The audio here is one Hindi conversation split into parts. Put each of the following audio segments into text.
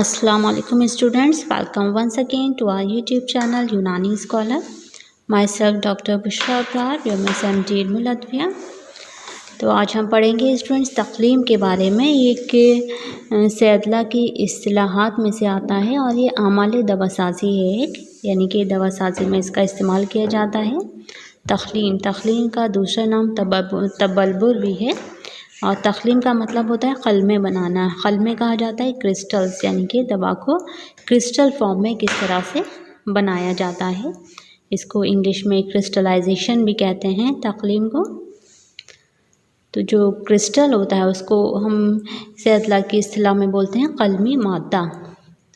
Assalamu alaikum students, welcome once again to our YouTube channel Unani Scholar. Myself Dr. Bushra Abrar, your MSMD Ilmul-Adwiya। तो आज हम पढ़ेंगे स्टूडेंट्स तक़लीम के बारे में। एक सैदला की इस्तिलाहात में से आता है और ये आमाल दवासाज़ी है एक, यानी कि दवासाज़ी में इसका इस्तेमाल किया जाता है। तक़लीम का दूसरा नाम तबल्लुर भी है और तक़लीम का मतलब होता है क़लमे बनाना। क़लमे कहा जाता है क्रिस्टल्स, यानी कि दवा को क्रिस्टल फॉर्म में किस तरह से बनाया जाता है। इसको इंग्लिश में क्रिस्टलाइजेशन भी कहते हैं तक़लीम को। तो जो क्रिस्टल होता है उसको हम सैदला की इस्तिलाह में बोलते हैं क़लमी मादा।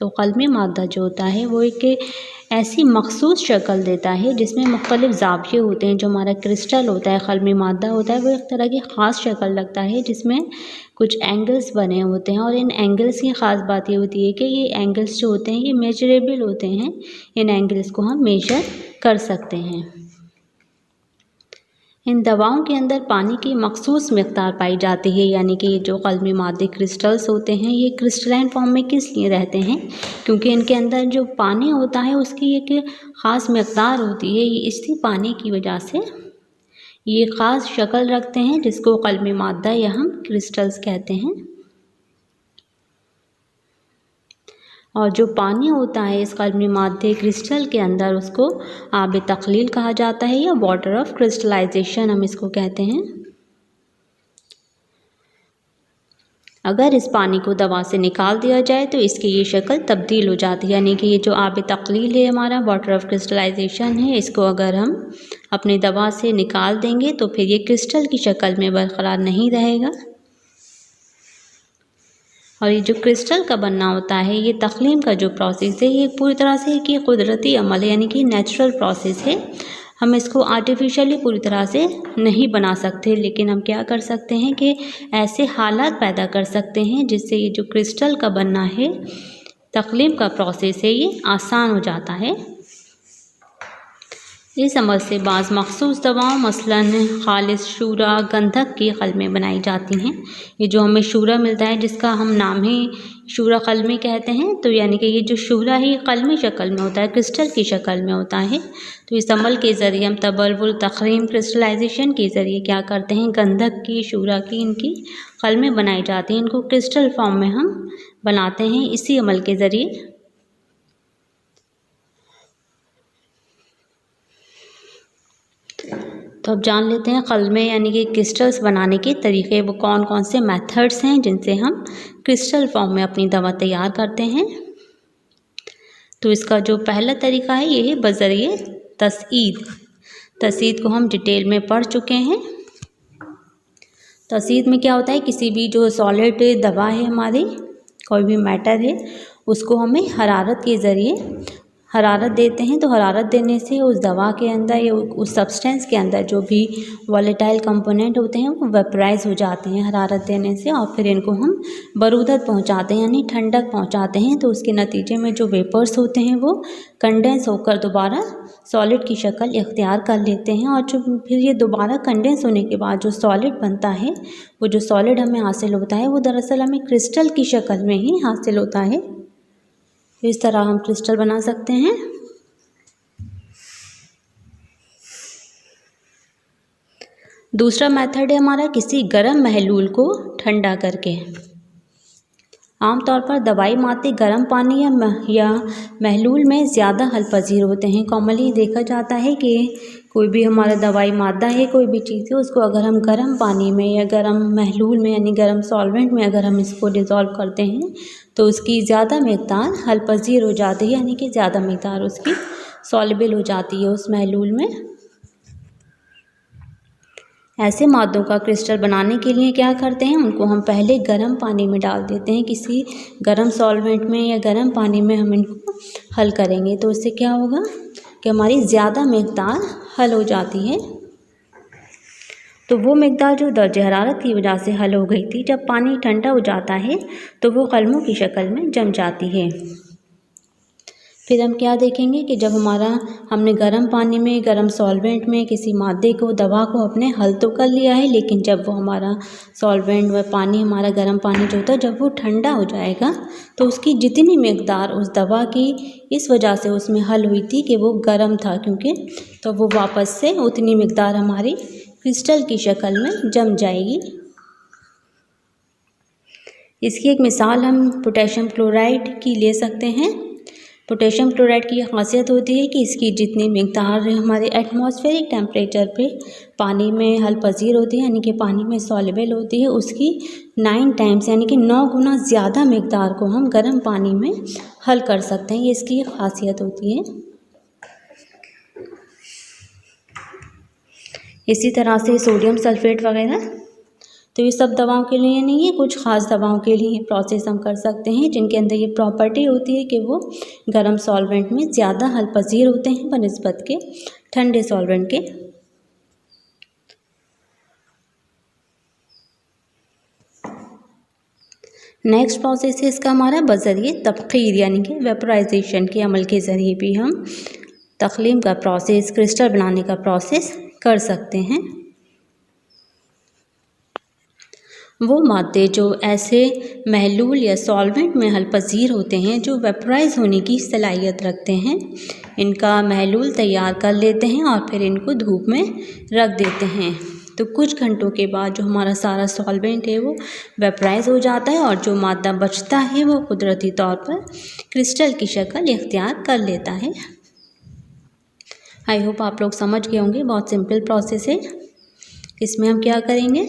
तो क़लमी मादा जो होता है वो एक ऐसी मख़सूस शक्ल देता है जिसमें मुख्तलिफ़ ज़ाविये होते हैं। जो हमारा क्रिस्टल होता है, क़लमी मादा होता है, वो एक तरह की ख़ास शक्ल लगता है जिसमें कुछ एंगल्स बने होते हैं। और इन एंगल्स की ख़ास बात ये होती है कि ये एंगल्स जो होते हैं ये मेजरेबल होते हैं। इन एंगल्स को हम मेजर कर सकते हैं। इन दवाओं के अंदर पानी की मख़सूस मिक़दार पाई जाती है, यानी कि ये जो क़लमी मादे क्रिस्टल्स होते हैं ये क्रिस्टलाइन फॉर्म में किस लिए रहते हैं, क्योंकि इनके अंदर जो पानी होता है उसकी एक ख़ास मिक़दार होती है। ये इसी पानी की वजह से ये ख़ास शक्ल रखते हैं जिसको क़लमी मादा या हम क्रिस्टल्स कहते हैं। और जो पानी होता है इस क़लमी मादे क्रिस्टल के अंदर उसको आब तक़लील कहा जाता है या वाटर ऑफ क्रिस्टलाइजेशन हम इसको कहते हैं। अगर इस पानी को दवा से निकाल दिया जाए तो इसकी ये शक्ल तब्दील हो जाती है, यानी कि ये जो आब तक़लील है हमारा वाटर ऑफ क्रिस्टलाइजेशन है, इसको अगर हम अपनी दवा से निकाल देंगे तो फिर ये क्रिस्टल की शक्ल में बरक़रार नहीं रहेगा। और ये जो क्रिस्टल का बनना होता है, ये तक़लीम का जो प्रोसेस है ये पूरी तरह से एक कुदरती अमल है, यानी कि नेचुरल प्रोसेस है। हम इसको आर्टिफिशियली पूरी तरह से नहीं बना सकते, लेकिन हम क्या कर सकते हैं कि ऐसे हालात पैदा कर सकते हैं जिससे ये जो क्रिस्टल का बनना है, तक़लीम का प्रोसेस है, ये आसान हो जाता है। इस अमल से बाज़ मख़सूस दवाओं मसलन खालिस शूरा गंधक की क़लमें बनाई जाती हैं। ये जो हमें शूरा मिलता है जिसका हम नाम ही शूरा क़लमी कहते हैं, तो यानी कि ये जो शूरा है क़लमी शक्ल में होता है, क्रिस्टल की शक्ल में होता है। तो इस अमल के ज़रिए हम तबल्लुर तक़लीम क्रिस्टलाइजेशन के ज़रिए क्या करते हैं, गंधक की शूरा की इनकी क़लमें बनाई जाती हैं, इनको क्रिस्टल फॉर्म में हम बनाते हैं इसी अमल के ज़रिए। तो अब जान लेते हैं क़लमे यानी कि क्रिस्टल्स बनाने के तरीक़े, वो कौन कौन से मेथड्स हैं जिनसे हम क्रिस्टल फॉर्म में अपनी दवा तैयार करते हैं। तो इसका जो पहला तरीक़ा है ये है बज़रिए तसईद। तसईद को हम डिटेल में पढ़ चुके हैं। तसईद में क्या होता है, किसी भी जो सॉलिड दवा है हमारी, कोई भी मैटर है, उसको हमें हरारत के ज़रिए हरारत देते हैं। तो हरारत देने से उस दवा के अंदर या उस सब्सटेंस के अंदर जो भी वॉलेटाइल कंपोनेंट होते हैं वो वेपराइज हो जाते हैं हरारत देने से, और फिर इनको हम बरूदत पहुंचाते हैं यानी ठंडक पहुंचाते हैं। तो उसके नतीजे में जो वेपर्स होते हैं वो कंडेंस होकर दोबारा सॉलिड की शक्ल इख्तियार कर लेते हैं। और जो फिर ये दोबारा कंडेंस होने के बाद जो सॉलिड बनता है, वो जो सॉलिड हमें हासिल होता है वो दरअसल हमें क्रिस्टल की शक्ल में ही हासिल होता है। इस तरह हम क्रिस्टल बना सकते हैं। दूसरा मेथड है हमारा किसी गर्म महलूल को ठंडा करके। आमतौर पर दवाई माते गर्म पानी या महलूल में ज़्यादा हल पजीर होते हैं। कॉमनली देखा जाता है कि कोई भी हमारा दवाई मादा है, कोई भी चीज़ है, उसको अगर हम गर्म पानी में या गर्म महलूल में यानी गर्म सॉल्वेंट में अगर हम इसको डिज़ोल्व करते हैं तो उसकी ज़्यादा मिक़दार हल पजीर हो जाती है, यानी कि ज़्यादा मिक़दार उसकी सॉल्युबल हो जाती है उस महलूल में। ऐसे मादों का क्रिस्टल बनाने के लिए क्या करते हैं, उनको हम पहले गर्म पानी में डाल देते हैं, किसी गर्म सॉल्वेंट में या गर्म पानी में हम इनको हल करेंगे। तो उससे क्या होगा कि हमारी ज़्यादा मिक़दार हल हो जाती है। तो वो मिक़दार जो दर्जे हरारत की वजह से हल हो गई थी, जब पानी ठंडा हो जाता है तो वो क़लमों की शक्ल में जम जाती है। फिर हम क्या देखेंगे कि जब हमने गर्म पानी में, गर्म सॉल्वेंट में किसी मादे को, दवा को अपने हल तो कर लिया है, लेकिन जब वो हमारा सॉल्वेंट व पानी, हमारा गर्म पानी जो होता है, जब वो ठंडा हो जाएगा तो उसकी जितनी मिकदार उस दवा की इस वजह से उसमें हल हुई थी कि वो गर्म था, क्योंकि तो वो वापस से उतनी मिकदार हमारी क्रिस्टल की शक्ल में जम जाएगी। इसकी एक मिसाल हम पोटेशियम क्लोराइड की ले सकते हैं। पोटेशियम क्लोराइड की खासियत होती है कि इसकी जितनी मिकदार हमारे एटमॉस्फेरिक टेम्परेचर पे पानी में हल पजीर होती है, यानी कि पानी में सॉल्युबल होती है, उसकी 9 टाइम्स यानी कि 9 गुना ज़्यादा मिकदार को हम गर्म पानी में हल कर सकते हैं। ये इसकी खासियत होती है। इसी तरह से सोडियम सल्फेट वगैरह, तो ये सब दवाओं के लिए नहीं है, कुछ ख़ास दवाओं के लिए प्रोसेस हम कर सकते हैं जिनके अंदर ये प्रॉपर्टी होती है कि वो गर्म सॉल्वेंट में ज़्यादा हल पजीर होते हैं बनिस्बत के ठंडे सॉल्वेंट के। नेक्स्ट प्रोसेस है इसका हमारा बज़रिए तबख़ीर, यानी कि वेपराइजेशन के अमल के ज़रिए भी हम तख्लीम का प्रोसेस, क्रिस्टल बनाने का प्रोसेस कर सकते हैं। वो मादे जो ऐसे महलूल या सॉल्वेंट में हल पजीर होते हैं, जो वेपराइज होने की सलाहियत रखते हैं, इनका महलूल तैयार कर लेते हैं और फिर इनको धूप में रख देते हैं। तो कुछ घंटों के बाद जो हमारा सारा सॉल्वेंट है वो वेपराइज हो जाता है और जो मादा बचता है वो कुदरती तौर पर क्रिस्टल की शक्ल इख्तियार कर लेता है। आई होप आप लोग समझ गए होंगे, बहुत सिंपल प्रोसेस है। इसमें हम क्या करेंगे,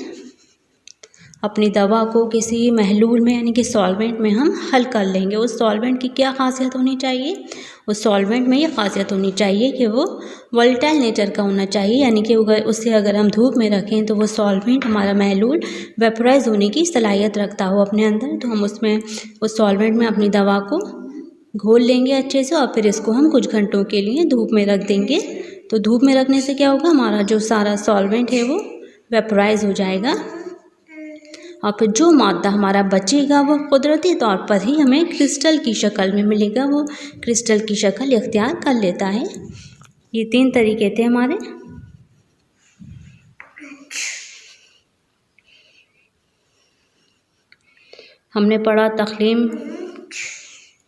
अपनी दवा को किसी महलूल में यानी कि सॉल्वेंट में हम हल कर लेंगे। उस सॉल्वेंट की क्या खासियत होनी चाहिए, उस सॉल्वेंट में ये खासियत होनी चाहिए कि वो वोलेटाइल नेचर का होना चाहिए, यानी कि उससे अगर हम धूप में रखें तो वो सॉल्वेंट, हमारा महलूल वेपराइज होने की सलाहियत रखता हो अपने अंदर। तो हम उस सॉल्वेंट में अपनी दवा को घोल लेंगे अच्छे से और फिर इसको हम कुछ घंटों के लिए धूप में रख देंगे। तो धूप में रखने से क्या होगा, हमारा जो सारा सॉल्वेंट है वो वेपराइज हो जाएगा और फिर जो मादा हमारा बचेगा वो कुदरती तौर पर ही हमें क्रिस्टल की शक्ल में मिलेगा, वो क्रिस्टल की शक्ल इख्तियार कर लेता है। ये 3 तरीके थे हमारे। हमने पढ़ा तख्लीम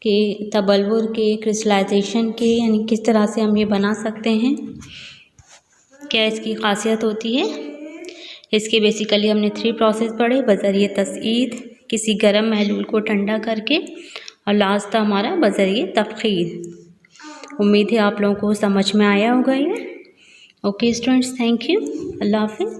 के, तबल्वुर के, क्रिस्टलाइजेशन के, यानी किस तरह से हम ये बना सकते हैं, क्या इसकी खासियत होती है। इसके बेसिकली हमने 3 प्रोसेस पढ़े, बज़रिए तसईद, किसी गर्म महलूल को ठंडा करके, और लास्ट था हमारा बज़रिए तबख़ीर। उम्मीद है आप लोगों को समझ में आया होगा ये। ओके स्टूडेंट्स, थैंक यू, अल्लाह हाफ़िज़।